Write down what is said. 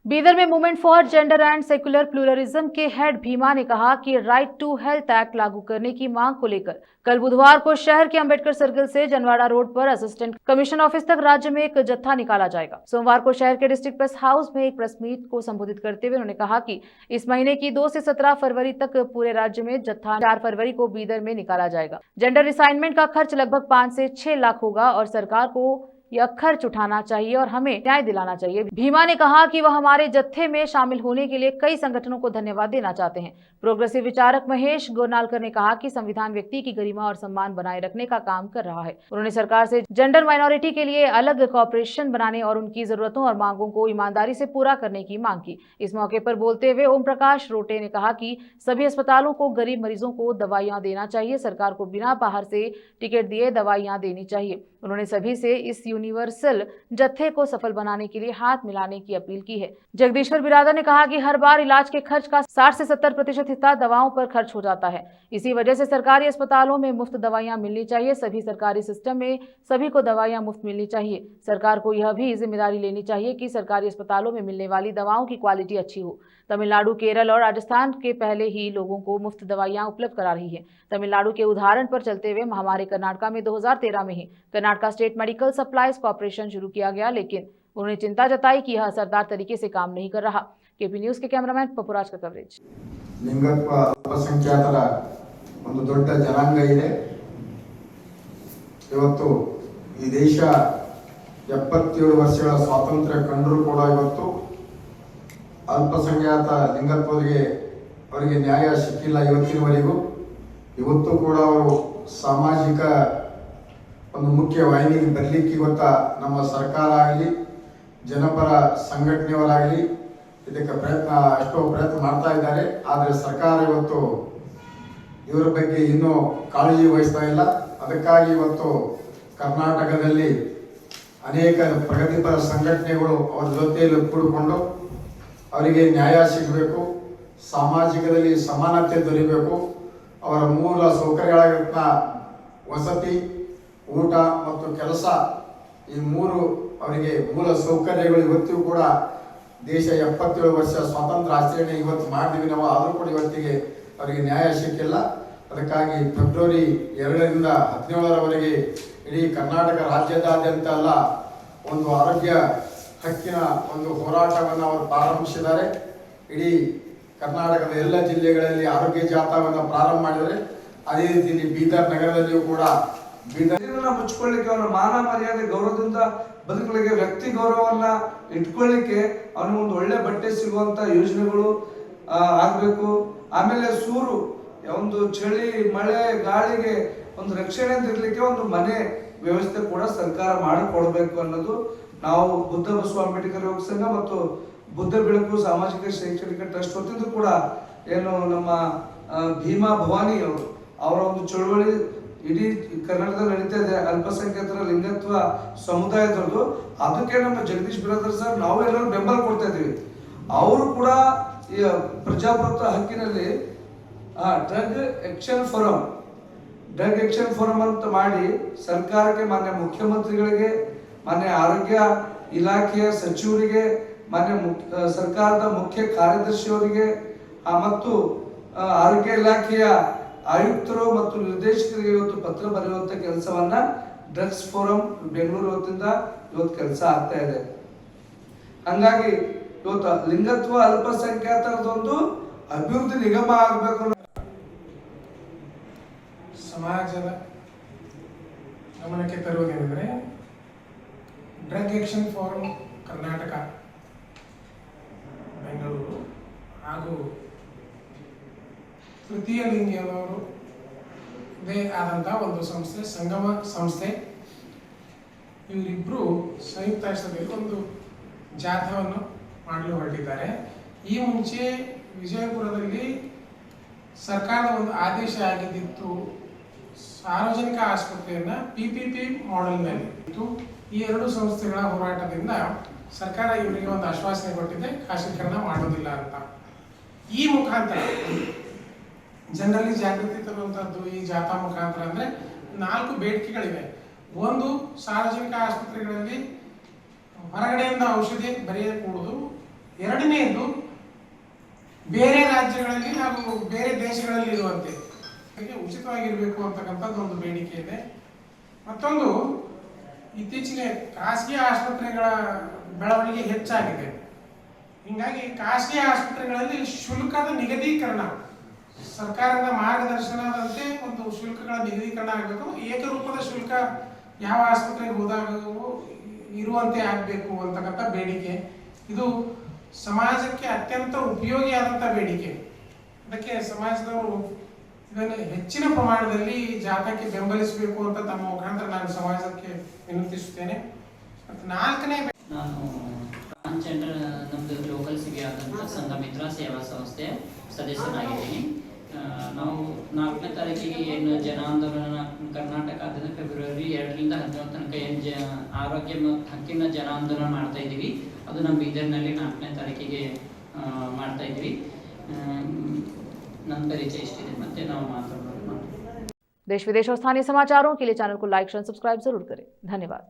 बीदर में movement for gender and secular pluralism के head Bhima ने कहा कि राइट टू हेल्थ एक्ट लागू करने की मांग को लेकर कल बुधवार को शहर के अंबेडकर सर्कल से जनवाड़ा रोड पर असिस्टेंट कमिश्नर ऑफिस तक राज्य में एक जत्था निकाला जाएगा। सोमवार को शहर के डिस्ट्रिक्ट प्रेस हाउस में एक प्रेस मीट को संबोधित करते हुए उन्होंने कहा कि इस महीने की 2 से 17 फरवरी तक पूरे राज्य में जत्था 4 फरवरी को बीदर में निकाला जाएगा। जेंडर रिसाइनमेंट का खर्च लगभग 5 से 6 लाख होगा और सरकार को यह खर्च उठाना चाहिए और हमें न्याय दिलाना चाहिए। भीमा ने कहा कि वह हमारे जत्थे में शामिल होने के लिए कई संगठनों को धन्यवाद देना चाहते हैं। प्रोग्रेसिव विचारक महेश गोरनालकर ने कहा कि संविधान व्यक्ति की गरिमा और सम्मान बनाए रखने का काम कर रहा है। उन्होंने सरकार से जेंडर माइनॉरिटी के लिए अलग कॉर्पोरेशन बनाने और उनकी जरूरतों और मांगों को ईमानदारी से पूरा करने की मांग की। इस मौके पर बोलते हुए ओम प्रकाश रोटे ने कहा कि सभी अस्पतालों को गरीब मरीजों को दवाइयां देना चाहिए, सरकार को बिना बाहर से टिकट दिए दवाइयां देनी चाहिए। उन्होंने सभी से इस यूनिवर्सल जत्थे को सफल बनाने के लिए हाथ मिलाने की अपील की है। जगदीश्वर बिरादर ने कहा कि हर बार इलाज के खर्च का 60 से 70% हिस्सा दवाओं पर खर्च हो जाता है। इसी वजह से सरकारी अस्पतालों में मुफ्त दवाइयां मिलनी चाहिए। सभी सरकारी सिस्टम में सभी को दवाइयां मुफ्त मिलनी चाहिए। सरकार को यह भी जिम्मेदारी लेनी चाहिए कि सरकारी अस्पतालों में मिलने वाली दवाओं की क्वालिटी अच्छी हो। तमिलनाडु, केरल और राजस्थान के पहले ही लोगों को मुफ्त दवाइयां उपलब्ध करा रही है। तमिलनाडु के उदाहरण पर चलते हुए हमारे कर्नाटक में 2013 में ही Karnataka state medical supplies corporation शुरू किया गया, लेकिन उन्होंने चिंता जताई कि यह असरदार तरीके से काम नहीं कर रहा। केपी न्यूज के कैमरामैन पपुराज का कवरेज। लिंगत्व अल्पसंख्यातर ಒಂದು ದೊಡ್ಡ ಜನಾಂಗ ಇದೆ। ಇವತ್ತು ಈ ದೇಶ 77 ವರ್ಷಗಳ ಸ್ವಾತಂತ್ರ್ಯ ಕಂಡರೂ ಕೂಡ ಇವತ್ತು ಅಲ್ಪಸಂಖ್ಯಾತ ಅವರಿಗೆ ನ್ಯಾಯ ಸಿಕ್ಕಿಲ್ಲ ಇವತ್ತಿನವರೆಗೂ। ಇವತ್ತು ಕೂಡ ಅವರು ಸಾಮಾಜಿಕ ಒಂದು ಮುಖ್ಯ ವಾಹಿನಿಗೆ ಬರಲಿಕ್ಕೆ ಇವತ್ತ ನಮ್ಮ ಸರ್ಕಾರ ಆಗಲಿ ಜನಪರ ಸಂಘಟನೆಯವರಾಗಲಿ ಇದಕ್ಕೆ ಎಷ್ಟೋ ಪ್ರಯತ್ನ ಮಾಡ್ತಾ ಇದ್ದಾರೆ। ಆದರೆ ಸರ್ಕಾರ ಇವತ್ತು ಇವರ ಬಗ್ಗೆ ಇನ್ನೂ ಕಾಳಜಿ ವಹಿಸ್ತಾ ಇಲ್ಲ। ಅದಕ್ಕಾಗಿ ಇವತ್ತು ಕರ್ನಾಟಕದಲ್ಲಿ ಅನೇಕ ಪ್ರಗತಿಪರ ಸಂಘಟನೆಗಳು ಅವರ ಜೊತೆಯಲ್ಲಿ ಕೂಡಿಕೊಂಡು ಅವರಿಗೆ ನ್ಯಾಯ ಸಿಗಬೇಕು, ಸಾಮಾಜಿಕದಲ್ಲಿ ಸಮಾನತೆ ದೊರೆಯಬೇಕು, ಅವರ ಮೂಲ ಸೌಕರ್ಯಗಳಾಗಿರುವ ವಸತಿ, ಊಟ ಮತ್ತು ಕೆಲಸ, ಈ ಮೂರು ಅವರಿಗೆ ಮೂಲ ಸೌಕರ್ಯಗಳು ಇವತ್ತಿಗೂ ಕೂಡ ದೇಶ 77 ವರ್ಷ ಸ್ವಾತಂತ್ರ್ಯ ಆಚರಣೆ ಇವತ್ತು ಮಾಡಿದ್ವಿ ನಾವು, ಆದರೂ ಕೂಡ ಇವತ್ತಿಗೆ ಅವರಿಗೆ ನ್ಯಾಯ ಸಿಕ್ಕಿಲ್ಲ। ಅದಕ್ಕಾಗಿ ಫೆಬ್ರವರಿ 2ರಿಂದ 17ರವರೆಗೆ ಇಡೀ ಕರ್ನಾಟಕ ರಾಜ್ಯದಾದ್ಯಂತ ಎಲ್ಲ ಒಂದು ಆರೋಗ್ಯ ಹಕ್ಕಿನ ಒಂದು ಹೋರಾಟವನ್ನು ಅವರು ಪ್ರಾರಂಭಿಸಿದ್ದಾರೆ। ಇಡೀ ಕರ್ನಾಟಕದ ಎಲ್ಲ ಜಿಲ್ಲೆಗಳಲ್ಲಿ ಆರೋಗ್ಯ ಜಾಥಾವನ್ನು ಪ್ರಾರಂಭ ಮಾಡಿದರೆ, ಅದೇ ರೀತಿ ಬೀದರ್ ನಗರದಲ್ಲಿಯೂ ಕೂಡ ಮುಚ್ಚಿಕೊಳ್ಳಿಕ್ಕೆ ಅವನ ಮಾನ ಮರ್ಯಾದೆ ಗೌರವದಿಂದ ಬದುಕಲಿಕ್ಕೆ ವ್ಯಕ್ತಿ ಗೌರವವನ್ನ ಇಟ್ಕೊಳ್ಳಿಕ್ಕೆ ಅವನು ಒಂದು ಒಳ್ಳೆ ಬಟ್ಟೆ ಸಿಗುವಂತ ಯೋಜನೆಗಳು ಆಗಬೇಕು। ಆಮೇಲೆ ಒಂದು ಚಳಿ ಮಳೆ ಗಾಳಿಗೆ ಒಂದು ರಕ್ಷಣೆ ಇರಲಿಕ್ಕೆ ಒಂದು ಮನೆ ವ್ಯವಸ್ಥೆ ಕೂಡ ಸರ್ಕಾರ ಮಾಡಿಕೊಡ್ಬೇಕು ಅನ್ನೋದು ನಾವು ಬುದ್ಧ ಬಸವ ಅಂಬೇಡ್ಕರ್ ಯೋಗ ಸಂಘ ಮತ್ತು ಬುದ್ಧ ಬೆಳಕು ಸಾಮಾಜಿಕ ಶೈಕ್ಷಣಿಕ ಟ್ರಸ್ಟ್ ವತಿಯಿಂದ ಕೂಡ ಏನು ನಮ್ಮ ಭೀಮಾ ಭವಾನಿ ಅವರ ಒಂದು ಚಳುವಳಿ ಇಡೀ ಕರ್ನಾಟಕದಲ್ಲಿ ನಡೀತಾ ಇದೆ, ಅಲ್ಪಸಂಖ್ಯಾತರ ಲಿಂಗತ್ವ ಸಮುದಾಯದವ್ರದ್ದು। ಅದಕ್ಕೆ ನಮ್ಮ ಜಗದೀಶ್ ಬಿರಾದರ್ ಸರ್ ನಾವು ಎಲ್ಲರೂ ಬೆಂಬಲ ಕೊಡ್ತಾ ಇದ್ದೀವಿ। ಅವರು ಕೂಡ ಈ ಪ್ರಜಾಪ್ರಭುತ್ವ ಹಕ್ಕಿನಲ್ಲಿ ಡ್ರಗ್ ಆಕ್ಷನ್ ಫೋರಂ ಅಂತ ಮಾಡಿ ಸರ್ಕಾರಕ್ಕೆ, ಮಾನ್ಯ ಮುಖ್ಯಮಂತ್ರಿಗಳಿಗೆ, ಮಾನ್ಯ ಆರೋಗ್ಯ ಇಲಾಖೆಯ ಸಚಿವರಿಗೆ, ಮಾನ್ಯ ಸರ್ಕಾರದ ಮುಖ್ಯ ಕಾರ್ಯದರ್ಶಿಯವರಿಗೆ ಮತ್ತು ಆರೋಗ್ಯ ಇಲಾಖೆಯ ಆಯುಕ್ತರು ಮತ್ತು ನಿರ್ದೇಶಕರಿಗೆ ಇವತ್ತು ಪತ್ರ ಬರೆಯುವಂತ ಕೆಲಸವನ್ನ ಡ್ರಗ್ಸ್ ಫೋರಂ ಬೆಂಗಳೂರು ವತಿಯಿಂದ ಇವತ್ತು ಕೆಲಸ ಆಗ್ತಾ ಇದೆ। ಹಂಗಾಗಿ ಇವತ್ತು ಲಿಂಗತ್ವ ಅಲ್ಪಸಂಖ್ಯಾತರದೊಂದು ಅಭಿವೃದ್ಧಿ ನಿಗಮ ಆಗಬೇಕು। ಸಮಾಜದ ಗಮನಕ್ಕೆ ತರುವುದೇನೆಂದರೆ drug action forum Karnataka Bengaluru ಹಾಗೂ ತೃತೀಯ ಲಿಂಗಿಯವರು ಇದೇ ಆದಂತಹ ಒಂದು ಸಂಸ್ಥೆ, ಸಂಗಮ ಸಂಸ್ಥೆ, ಇವರಿಬ್ಬರು ಸಂಯುಕ್ತಾಶ್ರಯದಲ್ಲಿ ಒಂದು ಜಾಥಾವನ್ನು ಮಾಡಲು ಹೊರಟಿದ್ದಾರೆ। ಈ ಮುಂಚೆ ವಿಜಯಪುರದಲ್ಲಿ ಸರ್ಕಾರದ ಒಂದು ಆದೇಶ ಆಗಿದ್ದಿತ್ತು, ಸಾರ್ವಜನಿಕ ಆಸ್ಪತ್ರೆಯನ್ನ PPP ಮಾಡೆಲ್ನಲ್ಲಿ ಇತ್ತು। ಈ ಎರಡು ಸಂಸ್ಥೆಗಳ ಹೋರಾಟದಿಂದ ಸರ್ಕಾರ ಇವರಿಗೆ ಒಂದು ಆಶ್ವಾಸನೆ ಕೊಟ್ಟಿದೆ, ಖಾಸಗೀಕರಣ ಮಾಡೋದಿಲ್ಲ ಅಂತ। ಈ ಮುಖಾಂತರ ಜನರಲ್ಲಿ ಜಾಗೃತಿ ತರುವಂತದ್ದು ಈ ಜಾಥಾ ಮುಖಾಂತರ ಅಂದ್ರೆ 4 ಬೇಡಿಕೆಗಳಿವೆ। ಒಂದು, ಸಾರ್ವಜನಿಕ ಆಸ್ಪತ್ರೆಗಳಲ್ಲಿ ಹೊರಗಡೆಯಿಂದ ಔಷಧಿ ಬರೆಯಕೂಡದು। 2, ಎರಡನೇದು ಬೇರೆ ರಾಜ್ಯಗಳಲ್ಲಿ ಹಾಗೂ ಬೇರೆ ದೇಶಗಳಲ್ಲಿ ಇರುವಂತೆ ಉಚಿತವಾಗಿರಬೇಕು ಅಂತಕ್ಕಂಥದ್ದು ಒಂದು ಬೇಡಿಕೆ ಇದೆ. ಮತ್ತೊಂದು, ಇತ್ತೀಚೆಗೆ ಖಾಸಗಿ ಆಸ್ಪತ್ರೆಗಳ ಬೆಳವಣಿಗೆ ಹೆಚ್ಚಾಗಿದೆ. ಹೀಗಾಗಿ ಖಾಸಗಿ ಆಸ್ಪತ್ರೆಗಳಲ್ಲಿ ಶುಲ್ಕದ ನಿಗದೀಕರಣ, ಸರ್ಕಾರದ ಮಾರ್ಗದರ್ಶನದಂತೆ ಒಂದು ಶುಲ್ಕಗಳ ನಿಗದೀಕರಣ ಆಗಬೇಕು. ಏಕರೂಪದ ಶುಲ್ಕ ಯಾವ ಆಸ್ಪತ್ರೆಗೆ ಹೋದಾಗೂ ಇರುವಂತೆ ಆಗಬೇಕು ಅಂತಕ್ಕಂಥ ಬೇಡಿಕೆ. ಇದು ಸಮಾಜಕ್ಕೆ ಅತ್ಯಂತ ಉಪಯೋಗಿಯಾದಂಥ ಬೇಡಿಕೆ. ಅದಕ್ಕೆ ಸಮಾಜದವರು ಇದನ್ನು ಹೆಚ್ಚಿನ ಪ್ರಮಾಣದಲ್ಲಿ ಜಾಥಾಕ್ಕೆ ಬೆಂಬಲಿಸಬೇಕು ಅಂತ ತಮ್ಮ ಮುಖಾಂತರ ನಾನು ಸಮಾಜಕ್ಕೆ ವಿನಂತಿಸುತ್ತೇನೆ. ಮತ್ತು ನಾಲ್ಕನೇ, ನಾನು ಟ್ರಾನ್ಸ್ಜೆಂಡರ್ ನಮ್ಮದು ಲೋಕಲ್ಸಿಗೆ ಆದಂಥ ಸಂಘಮಿತ್ರ ಸೇವಾ ಸಂಸ್ಥೆಯ ಸದಸ್ಯನಾಗಿದ್ದೀನಿ. ನಾವು 4ನೇ ತಾರೀಕಿಗೆ ಏನು ಜನ ಆಂದೋಲನ ಕರ್ನಾಟಕದಿಂದ ಫೆಬ್ರವರಿ 2ರಿಂದ 11 ತನಕ ಏನು ಆರೋಗ್ಯ ಹಕ್ಕಿನ ಜನ ಆಂದೋಲನ ಮಾಡ್ತಾ ಇದ್ದೀವಿ. ಅದು ನಮ್ಮ ಬೀದರ್ನಲ್ಲಿ 4ನೇ ತಾರೀಕಿಗೆ ಮಾಡ್ತಾ ಇದ್ದೀವಿ. ನನ್ನ परिचय इष्टिದೆ, ಮತ್ತೆ ನಾವು ಮಾತಾಡೋಣ. देश विदेश और स्थानीय समाचारों के लिए चैनल को लाइक और सब्सक्राइब जरूर करें। धन्यवाद।